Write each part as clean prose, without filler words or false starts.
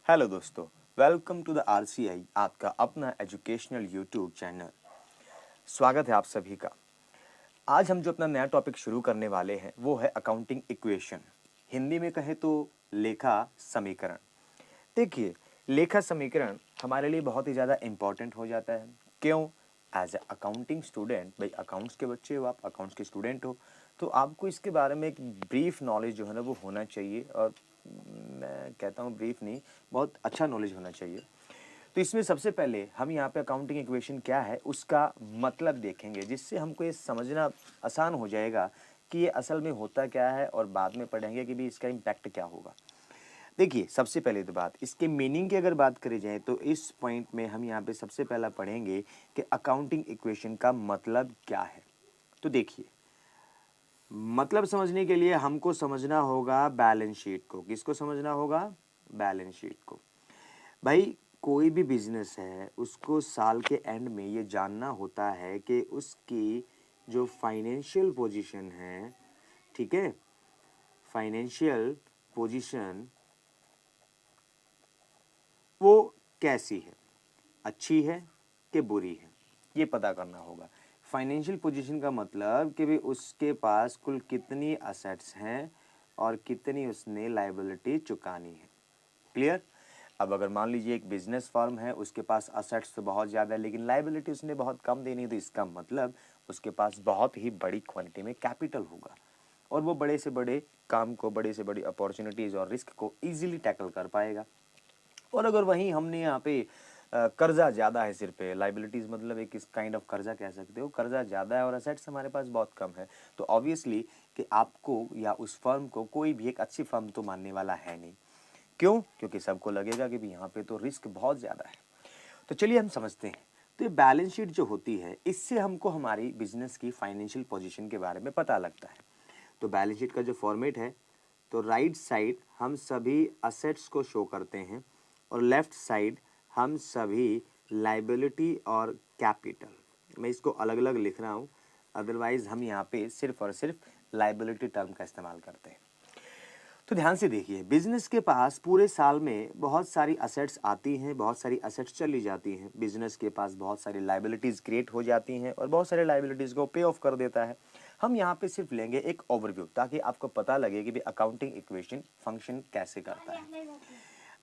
Hello दोस्तों, welcome to the RCI, आपका अपना एजुकेशनल यूट्यूब चैनल। स्वागत है आप सभी का। आज हम जो अपना नया टॉपिक शुरू करने वाले हैं वो है अकाउंटिंग इक्वेशन, हिंदी में कहें तो लेखा समीकरण। देखिए, लेखा समीकरण हमारे लिए बहुत ही ज़्यादा इम्पॉर्टेंट हो जाता है। क्यों? एज ए अकाउंटिंग स्टूडेंट, भाई अकाउंट्स के बच्चे हो आप, अकाउंट्स के स्टूडेंट हो, तो आपको इसके बारे में एक ब्रीफ नॉलेज जो है ना वो होना चाहिए। और मैं कहता हूँ ब्रीफ नहीं, बहुत अच्छा नॉलेज होना चाहिए। तो इसमें सबसे पहले हम यहाँ पे अकाउंटिंग इक्वेशन क्या है उसका मतलब देखेंगे, जिससे हमको ये समझना आसान हो जाएगा कि ये असल में होता क्या है, और बाद में पढ़ेंगे कि भी इसका इम्पैक्ट क्या होगा। देखिए, सबसे पहले तो बात इसके मीनिंग की अगर बात करी जाए तो इस पॉइंट में हम यहाँ पे सबसे पहला पढ़ेंगे कि अकाउंटिंग इक्वेशन का मतलब क्या है। तो देखिए, मतलब समझने के लिए हमको समझना होगा बैलेंस शीट को। किसको समझना होगा? बैलेंस शीट को। भाई, कोई भी बिजनेस है उसको साल के एंड में ये जानना होता है कि उसकी जो फाइनेंशियल पोजीशन है, ठीक है, फाइनेंशियल पोजीशन वो कैसी है, अच्छी है कि बुरी है, ये पता करना होगा। फाइनेंशियल पोजीशन का मतलब कि भी उसके पास कुल कितनी असेट्स हैं और कितनी उसने लायबिलिटी चुकानी है। क्लियर? अब अगर मान लीजिए एक बिजनेस फर्म है, उसके पास असेट्स तो बहुत ज़्यादा है लेकिन लायबिलिटी उसने बहुत कम देनी है, तो इसका मतलब उसके पास बहुत ही बड़ी क्वांटिटी में कैपिटल होगा और वो बड़े से बड़े काम को, बड़े से बड़ी अपॉर्चुनिटीज़ और रिस्क को ईजिली टैकल कर पाएगा। और अगर वहीं हमने यहाँ पे कर्जा ज़्यादा है सिर पे, लाइबिलिटीज़ मतलब एक इस काइंड ऑफ कर्जा कह सकते हो, कर्जा ज़्यादा है और असेट्स हमारे पास बहुत कम है, तो ऑब्वियसली कि आपको या उस फर्म को कोई भी एक अच्छी फर्म तो मानने वाला है नहीं। क्यों? क्योंकि सबको लगेगा कि भी यहाँ पे तो रिस्क बहुत ज़्यादा है। तो चलिए हम समझते हैं। तो ये बैलेंस शीट जो होती है, इससे हमको हमारी बिजनेस की फाइनेंशियल पोजीशन के बारे में पता लगता है। तो बैलेंस शीट का जो फॉर्मेट है, तो राइट साइड हम सभी असेट्स को शो करते हैं और लेफ्ट साइड हम सभी लाइबिलिटी और कैपिटल। मैं इसको अलग अलग लिख रहा हूँ, अदरवाइज हम यहाँ पे सिर्फ और सिर्फ लाइबिलिटी टर्म का इस्तेमाल करते हैं। तो ध्यान से देखिए, बिजनेस के पास पूरे साल में बहुत सारी असेट्स आती हैं, बहुत सारी असेट्स चली जाती हैं। बिजनेस के पास बहुत सारी लाइबिलिटीज़ क्रिएट हो जाती हैं और बहुत सारे लाइबिलिटीज़ को पे ऑफ कर देता है। हम यहाँ पे सिर्फ लेंगे एक ओवरव्यू, ताकि आपको पता लगे कि भी अकाउंटिंग इक्वेशन फंक्शन कैसे करता है।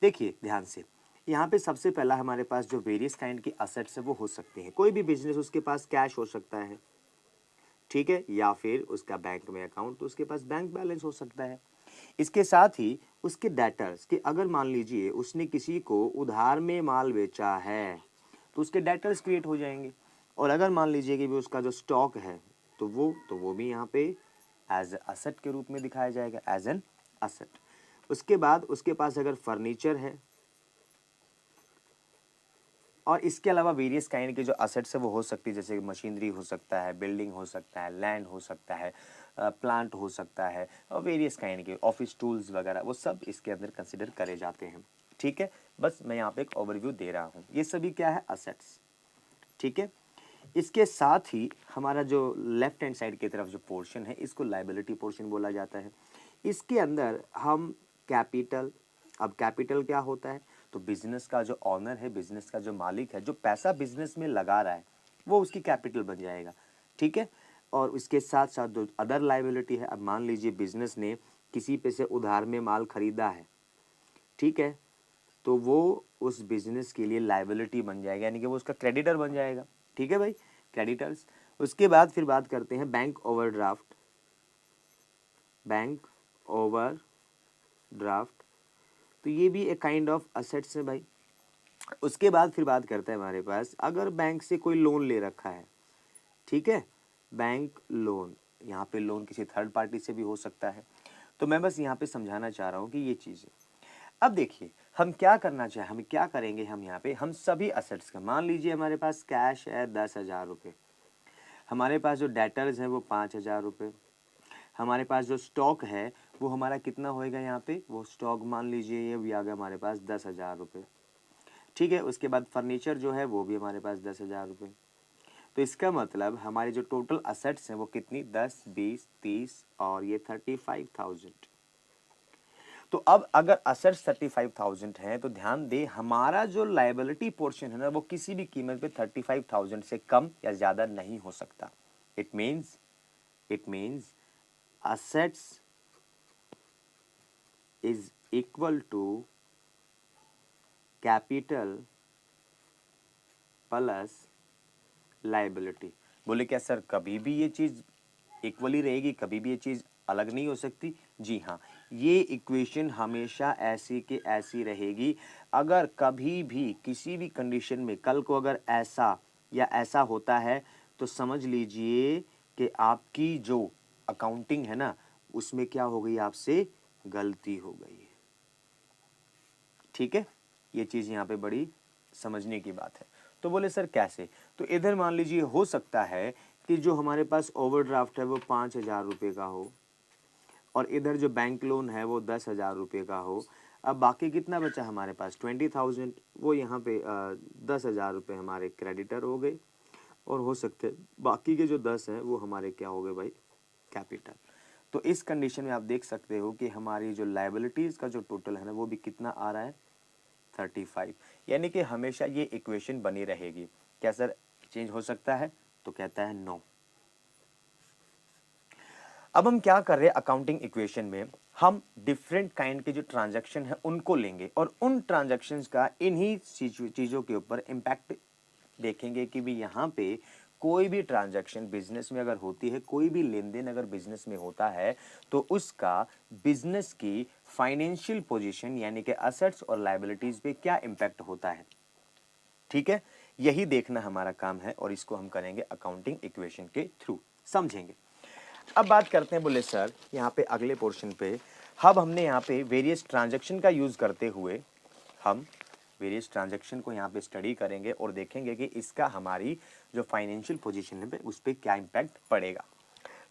देखिए ध्यान से, यहाँ पे सबसे पहला हमारे पास जो वेरियस काइंड की असेट्स है वो हो सकते हैं। कोई भी बिजनेस, उसके पास कैश हो सकता है, ठीक है, या फिर उसका बैंक में अकाउंट, तो उसके पास बैंक बैलेंस हो सकता है। इसके साथ ही उसके डेटर्स कि अगर मान लीजिए उसने किसी को उधार में माल बेचा है तो उसके डेटर्स क्रिएट हो जाएंगे। और अगर मान लीजिए कि भी उसका जो स्टॉक है तो वो भी यहाँ पे एज असेट के रूप में दिखाया जाएगा, एज एन असेट। उसके बाद उसके पास अगर फर्नीचर है, और इसके अलावा वेरियस काइंड के जो असेट्स है वो हो सकती है, जैसे मशीनरी हो सकता है, बिल्डिंग हो सकता है, लैंड हो सकता है, प्लांट हो सकता है, और वेरियस काइंड के ऑफिस टूल्स वगैरह, वो सब इसके अंदर कंसिडर करे जाते हैं। ठीक है, बस मैं यहाँ पे एक ओवरव्यू दे रहा हूँ। ये सभी क्या है? असेट्स। ठीक है, इसके साथ ही हमारा जो लेफ्ट हैंड साइड की तरफ जो पोर्शन है, इसको लाइबिलिटी पोर्शन बोला जाता है। इसके अंदर हम कैपिटल, अब कैपिटल क्या होता है? तो बिजनेस का जो ऑनर है, बिजनेस का जो मालिक है, जो पैसा बिजनेस में लगा रहा है, वो उसकी कैपिटल बन जाएगा। ठीक है, और इसके साथ साथ जो अदर लाइबिलिटी है, अब मान लीजिए बिजनेस ने किसी पे से उधार में माल खरीदा है, ठीक है, तो वो उस बिजनेस के लिए लाइबिलिटी बन जाएगा, यानी कि वो उसका क्रेडिटर बन जाएगा। ठीक है भाई, क्रेडिटर्स। उसके बाद फिर बात करते हैं बैंक ओवरड्राफ्ट। बैंक ओवरड्राफ्ट, तो ये भी एक काइंड ऑफ असेट्स है भाई। उसके बाद फिर बात करते हैं हमारे पास, अगर बैंक से कोई लोन ले रखा है, ठीक है, बैंक लोन, यहाँ पे लोन किसी थर्ड पार्टी से भी हो सकता है। तो मैं बस यहाँ पे समझाना चाह रहा हूँ कि ये चीज़ें। अब देखिए, हम क्या करना चाहें, हम क्या करेंगे, हम यहाँ पे हम सभी असेट्स का, मान लीजिए हमारे पास कैश है 10,000 रुपये, हमारे पास जो डेटर्स हैं वो 5,000 रुपये, हमारे पास जो स्टॉक है वो हमारा कितना होएगा, यहाँ पे वो स्टॉक मान लीजिए ये भी आ गया हमारे पास 10,000 रुपये। ठीक है, उसके बाद फर्नीचर जो है वो भी हमारे पास 10,000 रुपये। तो इसका मतलब हमारे जो टोटल असेट्स हैं वो कितनी, 10, 20, 30 और ये 35,000। तो अब अगर असेट्स 35,000 है तो ध्यान दे हमारा जो लायबिलिटी पोर्शन है ना वो किसी भी कीमत पे 35,000 से कम या ज्यादा नहीं हो सकता। It means assets is equal to capital plus liability. बोले क्या सर कभी भी ये चीज इक्वली रहेगी, कभी भी ये चीज अलग नहीं हो सकती? जी हाँ, ये इक्वेशन हमेशा ऐसी के ऐसी रहेगी। अगर कभी भी किसी भी कंडीशन में कल को अगर ऐसा या ऐसा होता है तो समझ लीजिए कि आपकी जो अकाउंटिंग है ना उसमें क्या हो गई, आपसे गलती हो गई है। ठीक है, ये चीज यहाँ पे बड़ी समझने की बात है। तो बोले सर कैसे? तो इधर मान लीजिए हो सकता है कि जो हमारे पास ओवरड्राफ्ट है वो 5,000 रुपये का हो और इधर जो बैंक लोन है वो 10,000 रुपये का हो। अब बाकी कितना बचा हमारे पास 20,000, वो यहाँ पे 10,000 रुपये हमारे क्रेडिटर हो गए और हो सकते हैं बाकी के जो 10 हैं वो हमारे क्या हो गए भाई, कैपिटल। तो इस कंडीशन में आप देख सकते हो कि हमारी जो लायबिलिटीज का जो टोटल है ना वो भी कितना आ रहा है, 35। यानी कि हमेशा ये इक्वेशन बनी रहेगी। क्या सर चेंज हो सकता है? तो कहता है नो। अब हम क्या कर रहे हैं, अकाउंटिंग इक्वेशन में हम डिफरेंट काइंड के जो ट्रांजैक्शन है उनको लेंगे और उन ट्रांजैक्शंस का इन्हीं चीजों के ऊपर इम्पैक्ट देखेंगे कि भी यहाँ पे कोई भी ट्रांजैक्शन बिजनेस में अगर होती है, कोई भी लेन देन अगर बिजनेस में होता है तो उसका बिजनेस की फाइनेंशियल पोजीशन यानी कि असेट्स और लायबिलिटीज पे क्या इम्पैक्ट होता है। ठीक है, यही देखना हमारा काम है और इसको हम करेंगे अकाउंटिंग इक्वेशन के थ्रू, समझेंगे। अब बात करते हैं, बोले सर यहाँ पे अगले पोर्शन पे अब हमने यहाँ पे वेरियस ट्रांजैक्शन का यूज करते हुए हम वेरियस ट्रांजैक्शन को यहाँ पे स्टडी करेंगे और देखेंगे कि इसका हमारी जो फाइनेंशियल पोजीशन है उस पर क्या इम्पैक्ट पड़ेगा।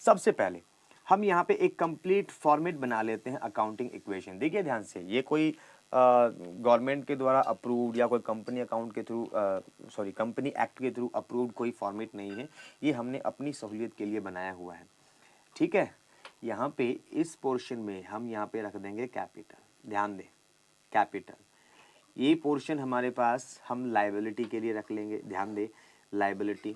सबसे पहले हम यहाँ पे एक कंप्लीट फॉर्मेट बना लेते हैं अकाउंटिंग इक्वेशन। देखिए ध्यान से, ये कोई गवर्नमेंट के द्वारा अप्रूव्ड या कोई कंपनी अकाउंट के थ्रू कंपनी एक्ट के थ्रू अप्रूव्ड कोई फॉर्मेट नहीं है, ये हमने अपनी सहूलियत के लिए बनाया हुआ है। ठीक है, यहाँ पे इस पोर्शन में हम यहाँ पे रख देंगे कैपिटल। ध्यान दें, कैपिटल। ये पोर्शन हमारे पास हम लायबिलिटी के लिए रख लेंगे। ध्यान दें, लायबिलिटी।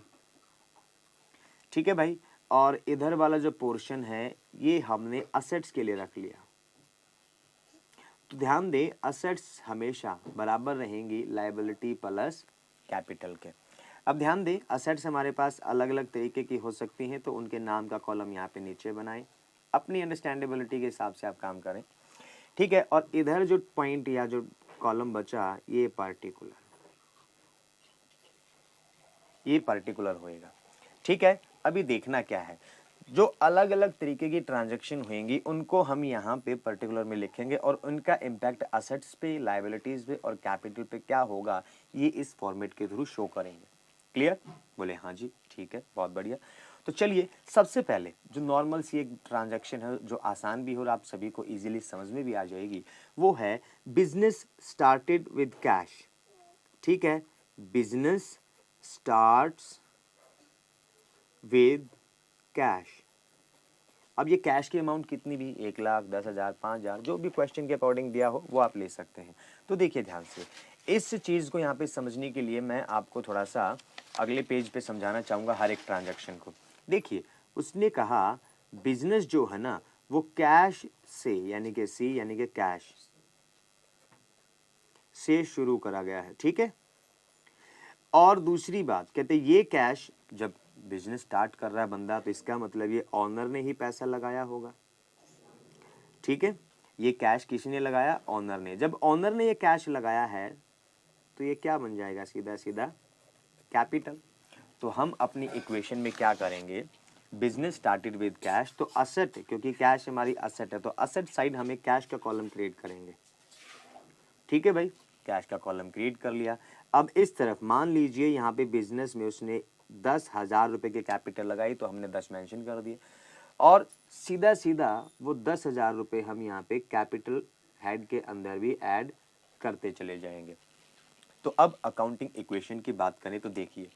ठीक है भाई, और इधर वाला जो पोर्शन है ये हमने असेट्स के लिए रख लिया। तो ध्यान दें, असेट्स हमेशा बराबर रहेंगी लायबिलिटी प्लस कैपिटल के। अब ध्यान दें, असेट्स हमारे पास अलग अलग तरीके की हो सकती हैं तो उनके नाम का कॉलम यहाँ पे नीचे बनाएं, अपनी अंडरस्टैंडेबिलिटी के हिसाब से आप काम करें। ठीक है, और इधर जो पॉइंट या जो कॉलम बचा ये पार्टिकुलर होएगा। ठीक है, अभी देखना क्या है, जो अलग अलग तरीके की ट्रांजैक्शन होंगी उनको हम यहाँ पे पर्टिकुलर में लिखेंगे और उनका इम्पैक्ट असेट्स पे, लायबिलिटीज पे और कैपिटल पे क्या होगा ये इस फॉर्मेट के थ्रू शो करेंगे। क्लियर? बोले हाँ जी, ठीक है, बहुत बढ़िया। तो चलिए सबसे पहले जो नॉर्मल सी एक ट्रांजैक्शन है जो आसान भी हो और आप सभी को इजीली समझ में भी आ जाएगी, वो है बिजनेस स्टार्टेड विद कैश। ठीक है, बिजनेस स्टार्ट्स विद कैश। अब ये कैश की अमाउंट कितनी भी, 1,00,000, 10,000, 5,000, जो भी क्वेश्चन के अकॉर्डिंग दिया हो वो आप ले सकते हैं। तो देखिए ध्यान से, इस चीज़ को यहाँ पे समझने के लिए मैं आपको थोड़ा सा अगले पेज पे समझाना चाहूँगा हर एक ट्रांजैक्शन को। देखिए, उसने कहा बिजनेस जो है ना वो कैश से यानी कि सी यानी कि कैश से शुरू करा गया है। ठीक है, और दूसरी बात कहते ये कैश जब बिजनेस स्टार्ट कर रहा है बंदा तो इसका मतलब ये ऑनर ने ही पैसा लगाया होगा। ठीक है, ये कैश किसने लगाया, ऑनर ने। जब ऑनर ने ये कैश लगाया है तो ये क्या बन जाएगा, सीधा सीधा कैपिटल। तो हम अपनी इक्वेशन में क्या करेंगे, बिजनेस स्टार्टेड विद कैश, तो असेट, क्योंकि कैश हमारी असेट है तो असेट साइड हमें कैश का कॉलम क्रिएट करेंगे। ठीक है भाई, कैश का कॉलम क्रिएट कर लिया। अब इस तरफ मान लीजिए यहाँ पे बिजनेस में उसने 10,000 रुपए के कैपिटल लगाई तो हमने 10 मेंशन कर दिए और सीधा सीधा वो 10,000 रुपए हम यहाँ पे कैपिटल हेड के अंदर भी ऐड करते चले जाएंगे। तो अब अकाउंटिंग इक्वेशन की बात करें तो देखिए,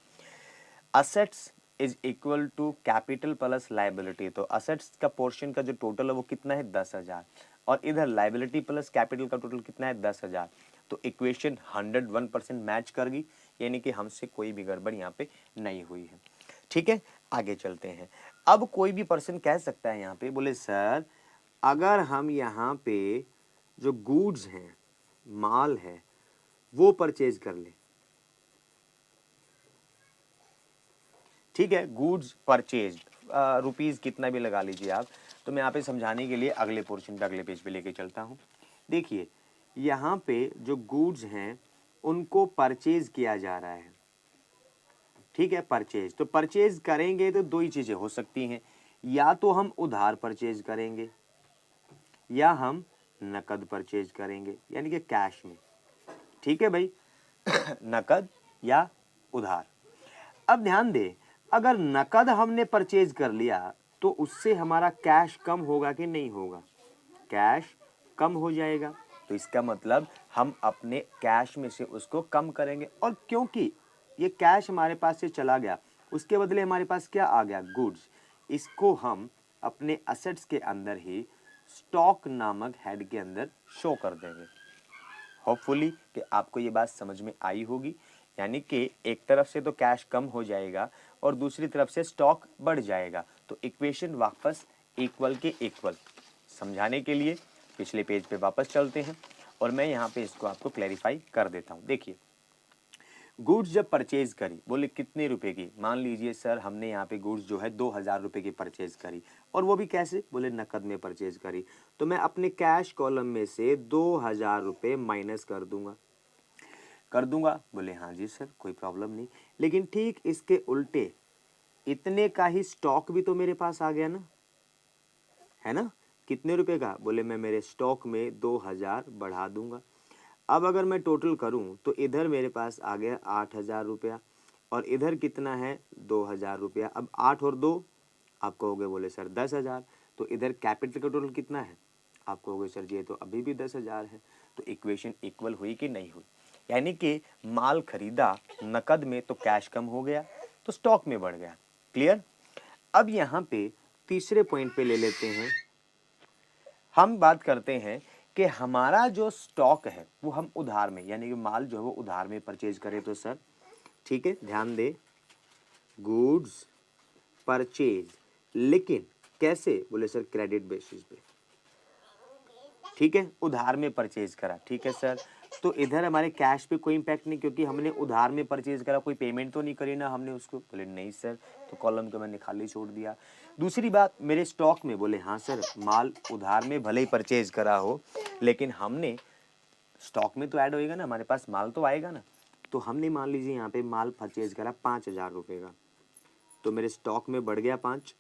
assets is equal to capital plus liability. तो असेट्स का पोर्शन का जो टोटल है वो कितना है, 10,000 और इधर लाइबिलिटी प्लस कैपिटल का टोटल कितना है 10,000। तो इक्वेशन 101% मैच कर गई, यानी कि हमसे कोई भी गड़बड़ यहाँ पे नहीं हुई है। ठीक है, आगे चलते हैं। अब कोई भी पर्सन कह सकता है यहाँ पे, बोले सर अगर हम यहाँ पे जो गुड्स हैं, माल है, वो परचेज कर ले। ठीक है, गुड्स परचेज रुपीज कितना भी लगा लीजिए आप। तो मैं यहाँ पे समझाने के लिए अगले पोर्शन पे, अगले पेज पे लेके चलता हूँ। देखिए यहाँ पे जो गुड्स हैं उनको परचेज किया जा रहा है। ठीक है, परचेज, तो परचेज करेंगे तो दो ही चीजें हो सकती हैं, या तो हम उधार परचेज करेंगे या हम नकद परचेज करेंगे, यानी कि कैश में। ठीक है भाई नकद या उधार। अब ध्यान दे, अगर नकद हमने परचेज कर लिया तो उससे हमारा कैश कम होगा कि नहीं होगा? कैश कम हो जाएगा। तो इसका मतलब हम अपने कैश में से उसको कम करेंगे, और क्योंकि ये कैश हमारे पास से चला गया, उसके बदले हमारे पास क्या आ गया? गुड्स। इसको हम अपने असेट्स के अंदर ही स्टॉक नामक हेड के अंदर शो कर देंगे। होपफुली कि आपको ये बात समझ में आई होगी, यानी कि एक तरफ से तो कैश कम हो जाएगा और दूसरी तरफ से स्टॉक बढ़ जाएगा। तो इक्वेशन वापस इक्वल के इक्वल। समझाने के लिए पिछले पेज पे वापस चलते हैं और मैं यहाँ पे इसको आपको क्लैरिफाई कर देता हूँ। देखिए गुड्स जब परचेज करी, बोले कितने रुपए की? मान लीजिए सर हमने यहाँ पे गुड्स जो है 2,000 रुपए की परचेज करी, और वो भी कैसे? बोले नकद में परचेज करी। तो मैं अपने कैश कॉलम में से 2,000 रुपए माइनस कर दूंगा। बोले हाँ जी सर, कोई प्रॉब्लम नहीं। लेकिन ठीक इसके उल्टे इतने का ही स्टॉक भी तो मेरे पास आ गया ना, है ना? कितने रुपए का? बोले मैं मेरे स्टॉक में 2,000 बढ़ा दूंगा। अब अगर मैं टोटल करूं तो इधर मेरे पास आ गया 8,000 रुपया, और इधर कितना है? 2,000 रुपया। अब 8 और 2 आप कहोगे बोले सर 10,000। तो इधर कैपिटल का टोटल कितना है? आप कहोगे सर जी ये तो अभी भी 10,000 है। तो इक्वेशन इक्वल हुई कि नहीं हुई? यानी कि माल खरीदा नकद में तो कैश कम हो गया, तो स्टॉक में बढ़ गया। क्लियर? अब यहाँ पे तीसरे पॉइंट पे ले लेते हैं। हम बात करते हैं कि हमारा जो स्टॉक है वो हम उधार में, यानी कि माल जो है वो उधार में परचेज करें तो सर, ठीक है ध्यान दे, गुड्स परचेज, लेकिन कैसे? बोले सर क्रेडिट बेसिस पे। ठीक है, उधार में परचेज करा, ठीक है सर। तो इधर हमारे कैश पे कोई इंपैक्ट नहीं, क्योंकि हमने उधार में परचेज करा, कोई पेमेंट तो नहीं करी ना हमने उसको। बोले नहीं सर, तो कॉलम को मैंने खाली छोड़ दिया। दूसरी बात, मेरे स्टॉक में, बोले हाँ सर, माल उधार में भले ही परचेज करा हो, लेकिन हमने स्टॉक में तो ऐड होएगा ना, हमारे पास माल तो आएगा ना। तो हमने मान लीजिए यहाँ पे माल परचेज करा 5,000 रुपये का, तो मेरे स्टॉक में बढ़ गया 5।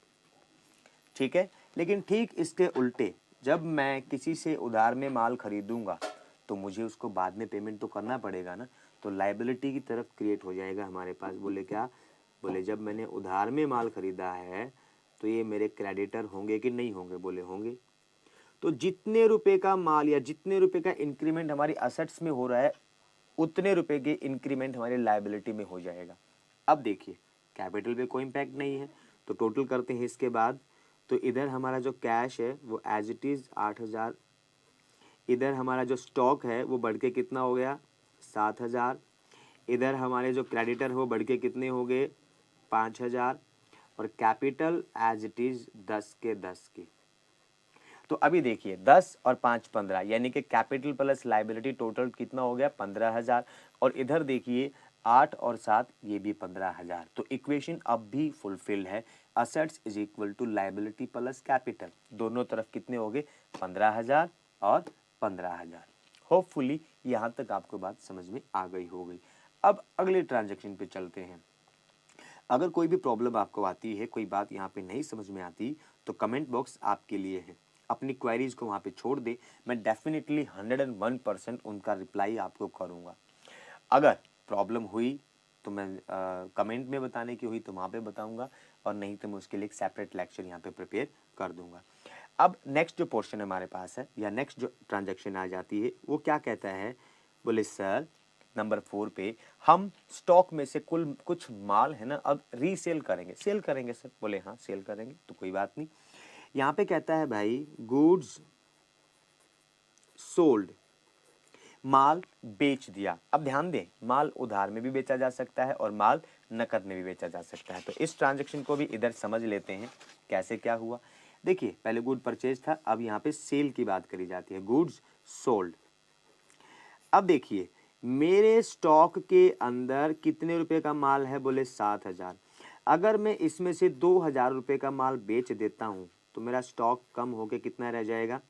ठीक है, लेकिन ठीक इसके उल्टे जब मैं किसी से उधार में माल खरीदूंगा तो मुझे उसको बाद में पेमेंट तो करना पड़ेगा ना। तो लाइबिलिटी की तरफ क्रिएट हो जाएगा हमारे पास। बोले क्या? बोले जब मैंने उधार में माल खरीदा है तो ये मेरे क्रेडिटर होंगे कि नहीं होंगे? बोले होंगे। तो जितने रुपए का माल या जितने रुपए का इंक्रीमेंट हमारी असेट्स में हो रहा है, उतने रुपए के इंक्रीमेंट हमारी लाइबिलिटी में हो जाएगा। अब देखिए कैपिटल पे कोई इम्पैक्ट नहीं है, तो टोटल करते हैं इसके बाद। तो इधर हमारा जो कैश है वो एज इट इज़ 8,000, इधर हमारा जो स्टॉक है वो बढ़ के कितना हो गया? 7,000, इधर हमारे जो क्रेडिटर हो बढ़ के कितने हो गए? 5,000, और कैपिटल एज इट इज़ 10 के 10 की। तो अभी देखिए 10 और 5 15, यानी कि कैपिटल प्लस लाइबिलिटी टोटल कितना हो गया? 15,000। और इधर देखिए 8 और 7 ये भी 15,000। तो इक्वेशन अब भी फुलफिल्ड है। Assets is equal to liability plus capital, दोनों तरफ कितने हो गए? 15,000 और 15,000। होपफुली यहाँ तक आपको बात समझ में आ गई होगी। अब अगले ट्रांजेक्शन पे चलते हैं। अगर कोई भी प्रॉब्लम आपको आती है, कोई बात यहाँ पे नहीं समझ में आती, तो कमेंट बॉक्स आपके लिए है। अपनी क्वेरीज को वहाँ पे छोड़ दे, मैं डेफिनेटली 101% उनका रिप्लाई आपको करूँगा। अगर प्रॉब्लम हुई तो मैं कमेंट में बताने की हुई तो वहाँ पे बताऊँगा, और नहीं तो मैं उसके लिए एक सेपरेट लेक्चर यहाँ पे प्रिपेयर कर दूँगा। अब नेक्स्ट जो पोर्शन हमारे पास है, या नेक्स्ट जो ट्रांजेक्शन आ जाती है, वो क्या कहता है? बोले सर नंबर 4 पे हम स्टॉक में से कुल कुछ माल है ना अब रीसेल करेंगे। सेल करेंगे सर? बोले हाँ सेल करेंगे, तो कोई बात नहीं। यहाँ पे कहता है भाई गुड्स सोल्ड, माल बेच दिया। अब ध्यान दें, माल उधार में भी बेचा जा सकता है और माल नकद में भी बेचा जा सकता है। तो इस ट्रांजैक्शन को भी इधर समझ लेते हैं कैसे क्या हुआ। देखिए पहले गुड परचेज था, अब यहाँ पे सेल की बात करी जाती है, गुड्स सोल्ड। अब देखिए मेरे स्टॉक के अंदर कितने रुपए का माल है, बोले 7,000। अगर मैं इसमें से 2,000 रुपए का माल बेच देता हूं तो मेरा स्टॉक कम होके कितना रह जाएगा,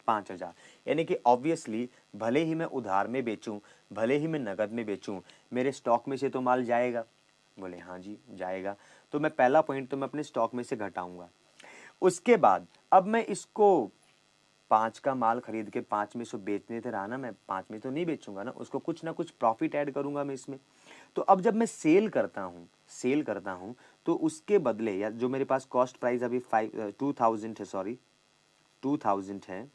5,000। यानी कि ऑब्वियसली भले ही मैं उधार में बेचूं, भले ही मैं नगद में बेचूं, मेरे स्टॉक में से तो माल जाएगा। बोले हाँ जी जाएगा। तो मैं पहला पॉइंट तो मैं अपने स्टॉक में से घटाऊंगा। उसके बाद अब मैं इसको 5 का माल खरीद के 5 में से बेचने थे रहा ना, मैं 5 में तो नहीं बेचूंगा ना, उसको कुछ ना कुछ प्रॉफिट ऐड करूंगा मैं इसमें। तो अब जब मैं सेल करता हूं तो उसके बदले, या जो मेरे पास कॉस्ट प्राइस अभी 2,000 है, सॉरी 2,000 है,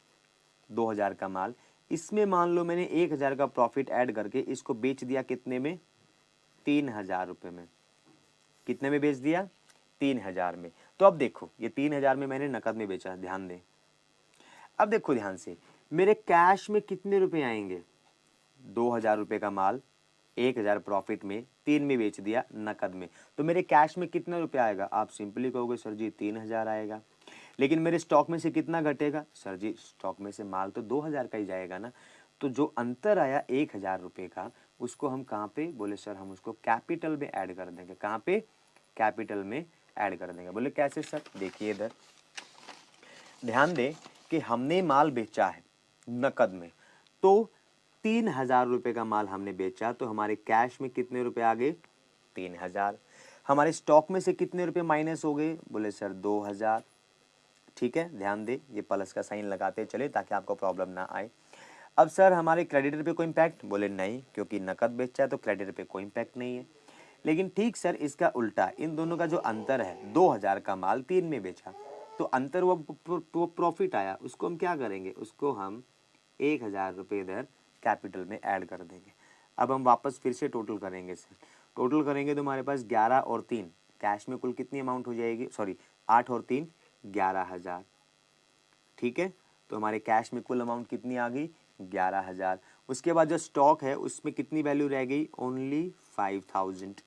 2,000 का माल, इसमें मान लो मैंने 1,000 का प्रॉफिट ऐड करके इसको बेच दिया कितने में, 3,000 रुपये में। कितने में बेच दिया, 3,000 में। तो अब देखो ये 3,000 में मैंने नकद में बेचा, ध्यान दें। अब देखो ध्यान से, मेरे कैश में कितने रुपए आएंगे, 2,000 रुपये का माल 1,000 प्रॉफिट में 3 में बेच दिया नकद में, तो मेरे कैश में कितना रुपया आएगा, आप सिंपली कहोगे सर जी 3,000 आएगा। लेकिन मेरे स्टॉक में से कितना घटेगा, सर जी स्टॉक में से माल तो 2,000 का ही जाएगा ना। तो जो अंतर आया 1,000 रुपये का, उसको हम कहाँ पे, बोले सर हम उसको कैपिटल में ऐड कर देंगे। कहाँ पे, कैपिटल में ऐड कर देंगे। बोले कैसे सर, देखिए इधर ध्यान दें कि हमने माल बेचा है नकद में, तो 3,000 रुपये का माल हमने बेचा, तो हमारे कैश में कितने रुपए आ गए, 3,000। हमारे स्टॉक में से कितने रुपए माइनस हो गए, बोले सर 2,000। ठीक है, ध्यान दे, ये प्लस का साइन लगाते चले ताकि आपको प्रॉब्लम ना आए। अब सर हमारे क्रेडिटर पे कोई इम्पैक्ट, बोले नहीं, क्योंकि नकद बेचा है तो क्रेडिटर पे कोई इम्पैक्ट नहीं है। लेकिन ठीक सर इसका उल्टा, इन दोनों का जो अंतर है, 2,000 का माल 3 में बेचा, तो अंतर वो प्रॉफिट आया, उसको हम क्या करेंगे, उसको हम 1,000 रुपये इधर कैपिटल में ऐड कर देंगे। अब हम वापस फिर से टोटल करेंगे सर, टोटल करेंगे तो हमारे पास 11 और 3 कैश में कुल कितनी अमाउंट हो जाएगी, सॉरी 8 और 3 11,000। ठीक है, तो हमारे कैश में कुल अमाउंट कितनी आ गई, 11,000। उसके बाद जो स्टॉक है उसमें कितनी वैल्यू रह गई, ओनली 5,000।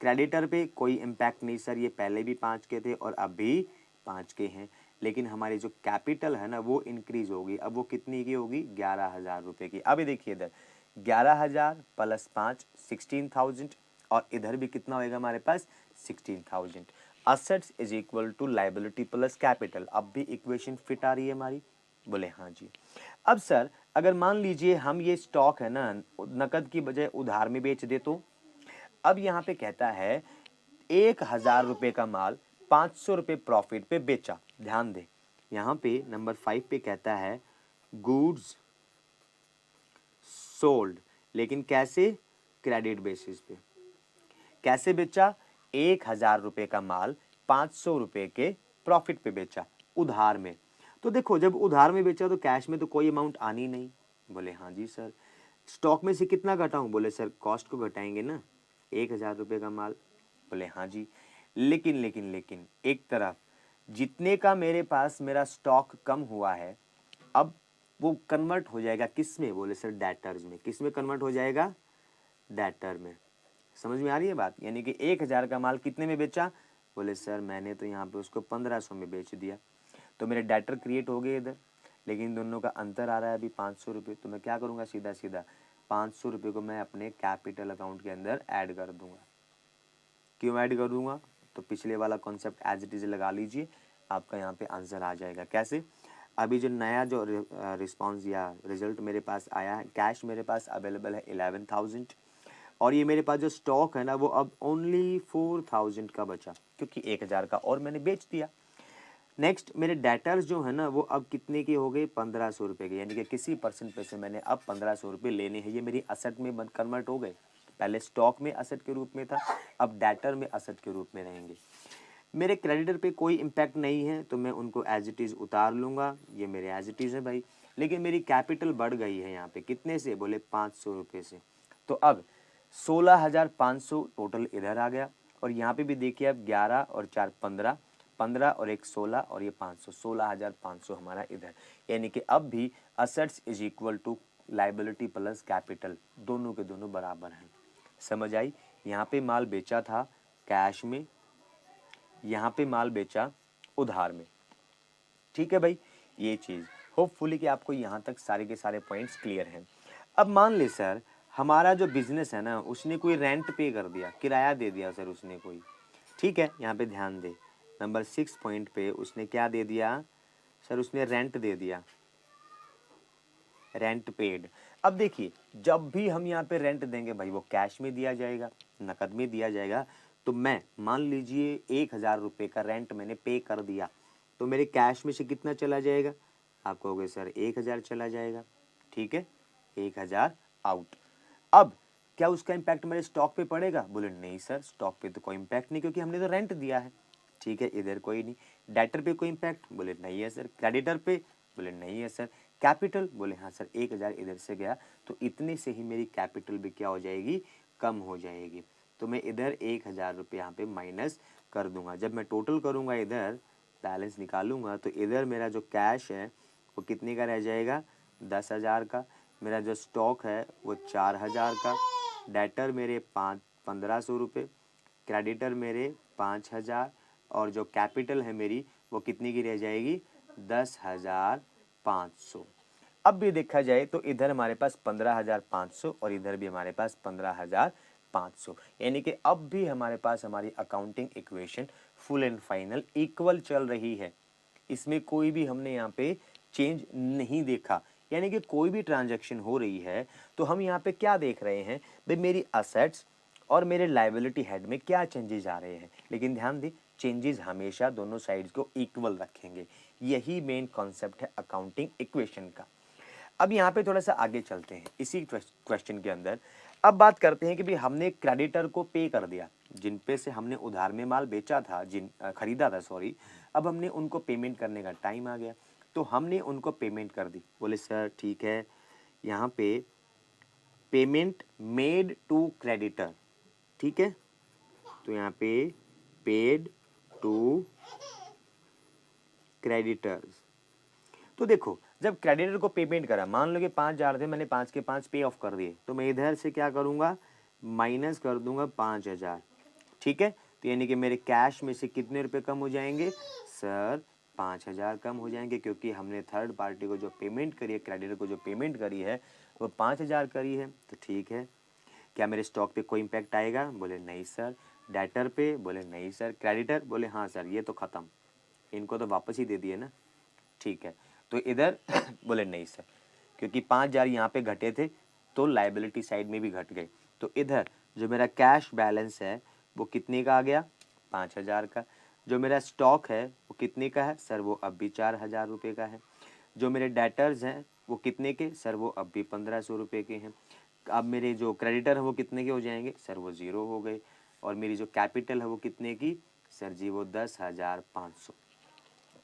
क्रेडिटर पे कोई इम्पैक्ट नहीं सर, ये पहले भी 5 के थे और अब भी 5 के हैं। लेकिन हमारी जो कैपिटल है ना वो इंक्रीज होगी, अब वो कितनी की होगी, 11,000 रुपये की। अभी देखिए इधर 11,000 प्लस 5 16,000, और इधर भी कितना होएगा हमारे पास 16,000। Assets is equal to liability plus capital. अब भी इक्वेशन फिट आ रही है हमारी, बोले हाँ जी। अब सर अगर मान लीजिए हम ये स्टॉक है ना नकद की बजाय उधार में बेच दे, तो अब यहाँ पे कहता है 1,000 रुपये का माल 500 रुपये प्रॉफिट पे बेचा। ध्यान दे यहाँ पे नंबर 5 पे कहता है गुड्स सोल्ड, लेकिन कैसे, क्रेडिट बेसिस पे। कैसे बेचा, 1,000 रुपये का माल 500 रुपये के प्रॉफिट पे बेचा उधार में। तो देखो जब उधार में बेचा तो कैश में तो कोई अमाउंट आनी नहीं, बोले हाँ जी सर। स्टॉक में से कितना घटाऊं, बोले सर कॉस्ट को घटाएंगे ना, 1,000 रुपये का माल, बोले हाँ जी। लेकिन लेकिन लेकिन एक तरफ जितने का मेरे पास मेरा स्टॉक कम हुआ है, अब वो कन्वर्ट हो जाएगा किस में, बोले सर डेटर्स में। किस में कन्वर्ट हो जाएगा, डेटर में। समझ में आ रही है बात, यानी कि 1,000 का माल कितने में बेचा, बोले सर मैंने तो यहाँ पे उसको 1,500 में बेच दिया, तो मेरे डेटर क्रिएट हो गए इधर। लेकिन दोनों का अंतर आ रहा है अभी 500 रुपये, तो मैं क्या करूँगा, सीधा सीधा 500 रुपये को मैं अपने कैपिटल अकाउंट के अंदर ऐड कर दूंगा। क्यों ऐड कर दूंगा, तो पिछले वाला कॉन्सेप्ट एज इट इज लगा लीजिए, आपका यहाँ पे आंसर आ जाएगा। कैसे, अभी जो नया जो रिस्पॉन्स या रिजल्ट मेरे पास आया है, कैश मेरे पास अवेलेबल है 11,000, और ये मेरे पास जो स्टॉक है ना वो अब ओनली 4,000 का बचा, क्योंकि 1,000 का और मैंने बेच दिया। नेक्स्ट मेरे डेटर्स जो है ना वो अब कितने के हो गए, 1,500 रुपये के, यानी कि किसी परसेंट पे से मैंने अब 1,500 रुपये लेने हैं। ये मेरी असेट में कन्वर्ट हो गए, पहले स्टॉक में असेट के रूप में था, अब डेटर में असेट के रूप में रहेंगे। मेरे क्रेडिटर पे कोई इम्पैक्ट नहीं है तो मैं उनको एज इट इज़ उतार लूँगा, ये मेरे एज इट इज़ है भाई। लेकिन मेरी कैपिटल बढ़ गई है यहाँ पे, कितने से, बोले 500 रुपये से। तो अब 16,500 टोटल इधर आ गया, और यहाँ पे भी देखिए अब 11 और 4 15, 15 और एक 16 और ये 500, 16,500 हमारा इधर। यानी कि अब भी assets is equal to liability plus capital, दोनों के दोनों बराबर हैं। समझ आई? यहाँ पे माल बेचा था कैश में, यहाँ पे माल बेचा उधार में। ठीक है भाई, ये चीज़ होपफुली कि आपको यहाँ तक सारे के सारे पॉइंट्स क्लियर हैं। अब मान ले सर हमारा जो बिजनेस है ना, उसने कोई रेंट पे कर दिया, किराया दे दिया सर उसने कोई। ठीक है, यहाँ पे ध्यान दे, नंबर 6 पॉइंट पे उसने क्या दे दिया सर, उसने रेंट दे दिया, रेंट पेड। अब देखिए जब भी हम यहाँ पे रेंट देंगे भाई वो कैश में दिया जाएगा, नकद में दिया जाएगा। तो मैं मान लीजिए 1,000 रुपये का रेंट मैंने पे कर दिया, तो मेरे कैश में से कितना चला जाएगा? आप कहोगे सर 1,000 चला जाएगा। ठीक है, 1,000 आउट। अब क्या उसका इम्पैक्ट मेरे स्टॉक पे पड़ेगा? बोले नहीं सर, स्टॉक पे तो कोई इम्पैक्ट नहीं, क्योंकि हमने तो रेंट दिया है। ठीक है, इधर कोई नहीं। डेटर पे कोई इम्पैक्ट? बोले नहीं है सर। क्रेडिटर पे? बोले नहीं है सर। कैपिटल? बोले हाँ सर, 1,000 इधर से गया तो इतने से ही मेरी कैपिटल भी क्या हो जाएगी? कम हो जाएगी। तो मैं इधर 1,000 रुपये यहाँ पे माइनस कर दूंगा। जब मैं टोटल करूंगा इधर बैलेंस निकालूंगा तो इधर मेरा जो कैश है वो कितने का रह जाएगा? 10,000 का। मेरा जो स्टॉक है वो 4,000 का। डेटर मेरे 1,500 रुपये, क्रेडिटर मेरे 5,000 और जो कैपिटल है मेरी वो कितनी की रह जाएगी? 10,500। अब भी देखा जाए तो इधर हमारे पास 15,500 और इधर भी हमारे पास 15,500, यानी कि अब भी हमारे पास हमारी accounting equation full and final equal चल रही है। इसमें कोई भी हमने यहाँ पे चेंज नहीं देखा। यानी कि कोई भी ट्रांजैक्शन हो रही है तो हम यहाँ पे क्या देख रहे हैं भाई, मेरी असेट्स और मेरे लायबिलिटी हेड में क्या चेंजेस आ रहे हैं। लेकिन ध्यान दें, चेंजेस हमेशा दोनों साइड्स को इक्वल रखेंगे। यही मेन कॉन्सेप्ट है अकाउंटिंग इक्वेशन का। अब यहाँ पे थोड़ा सा आगे चलते हैं इसी क्वेश्चन के अंदर। अब बात करते हैं कि भाई हमने क्रेडिटर को पे कर दिया, जिन पे से हमने उधार में माल बेचा था, खरीदा था सॉरी। अब हमने उनको पेमेंट करने का टाइम आ गया तो हमने उनको पेमेंट कर दी। बोले सर ठीक है, यहाँ पे पेमेंट मेड टू क्रेडिटर। ठीक है, तो यहाँ पे पेड टू क्रेडिटर्स। तो देखो जब क्रेडिटर को पेमेंट करा, मान लो कि 5,000 थे, मैंने 5 के 5 पे ऑफ कर दिए, तो मैं इधर से क्या करूंगा? माइनस कर दूंगा 5,000। ठीक है, तो यानी कि मेरे कैश में से कितने रुपए कम हो जाएंगे सर? 5,000 कम हो जाएंगे, क्योंकि हमने थर्ड पार्टी को जो पेमेंट करी है, क्रेडिटर को जो पेमेंट करी है वो 5,000 करी है। तो ठीक है, क्या मेरे स्टॉक पे कोई इम्पैक्ट आएगा? बोले नहीं सर। डेटर पे? बोले नहीं सर। क्रेडिटर? बोले हाँ सर, ये तो ख़त्म, इनको तो वापस ही दे दिए ना। ठीक है, तो इधर बोले नहीं सर, क्योंकि 5,000 यहाँ पे घटे थे तो लाइबिलिटी साइड में भी घट गए। तो इधर जो मेरा कैश बैलेंस है वो कितने का आ गया? 5,000 का। जो मेरा स्टॉक है वो कितने का है सर? वो अब भी 4,000 रुपये का है। जो मेरे डेटर्स हैं वो कितने के सर? वो अब भी 1,500 रुपये के हैं। अब मेरे जो क्रेडिटर है वो कितने के हो जाएंगे सर? वो 0 हो गए। और मेरी जो कैपिटल है वो कितने की सर जी? वो 10,500।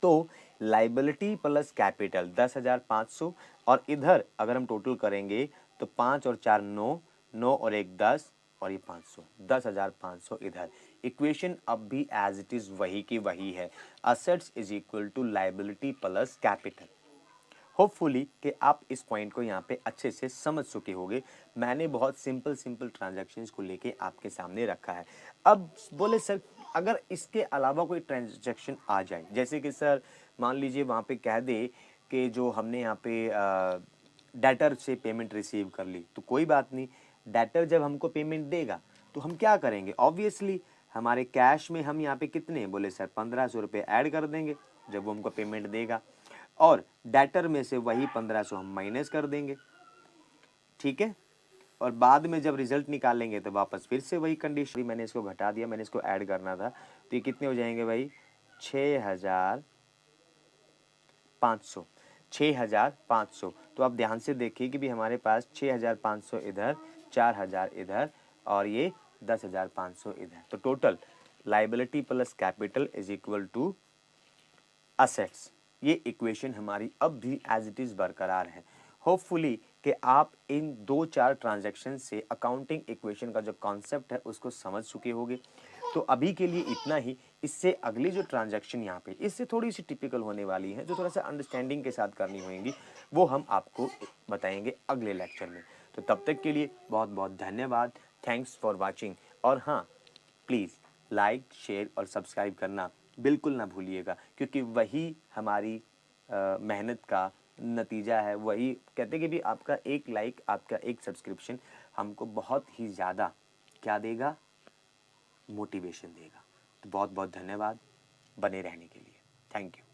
तो लाइबिलिटी प्लस कैपिटल 10,500, और इधर अगर हम टोटल करेंगे तो 5 और 4 9, 9 और 1 10, और ये 500, 10,500 इधर। इक्वेशन अब भी एज इट इज वही की वही है, assets is equal to liability plus capital. Hopefully कि आप इस पॉइंट को यहाँ पे अच्छे से समझ चुके होंगे। मैंने बहुत सिंपल ट्रांजैक्शंस को लेके आपके सामने रखा है। अब बोले सर अगर इसके अलावा कोई ट्रांजैक्शन आ जाए, जैसे कि सर मान लीजिए वहाँ पे कह दे कि जो हमने यहाँ पे डेटर से पेमेंट रिसीव कर ली, तो कोई बात नहीं, डेटर जब हमको पेमेंट देगा तो हम क्या करेंगे? ऑब्वियसली हमारे कैश में हम यहाँ पे कितने, बोले सर 1,500 रुपये ऐड कर देंगे जब वो हमको पेमेंट देगा, और डेटर में से वही 1,500 हम माइनस कर देंगे। ठीक है, और बाद में जब रिजल्ट निकालेंगे तो वापस फिर से वही कंडीशन, मैंने इसको घटा दिया, मैंने इसको ऐड करना था, तो ये कितने हो जाएंगे भाई? 6,500। 6,500। तो आप ध्यान से देखिए कि भी हमारे पास 6,500 इधर, 4,000 इधर, और ये 10,500 इधर। तो total liability plus capital is equal to assets. ये इक्वेशन हमारी अब भी एज इट इज बरकरार है। होपफुली कि आप इन 2-4 ट्रांजैक्शन से अकाउंटिंग इक्वेशन का जो कॉन्सेप्ट है उसको समझ चुके होंगे। तो अभी के लिए इतना ही। इससे अगली जो ट्रांजैक्शन यहाँ पे इससे थोड़ी सी टिपिकल होने वाली है, जो थोड़ा सा अंडरस्टैंडिंग के साथ करनी होगी, वो हम आपको बताएंगे अगले लेक्चर में। तो तब तक के लिए बहुत बहुत धन्यवाद। Thanks for watching. और हाँ, प्लीज़ लाइक, शेयर और सब्सक्राइब करना बिल्कुल ना भूलिएगा, क्योंकि वही हमारी मेहनत का नतीजा है। वही कहते हैं कि भी आपका एक लाइक, आपका एक सब्सक्रिप्शन हमको बहुत ही ज़्यादा क्या देगा, मोटिवेशन देगा। तो बहुत बहुत धन्यवाद बने रहने के लिए। Thank you.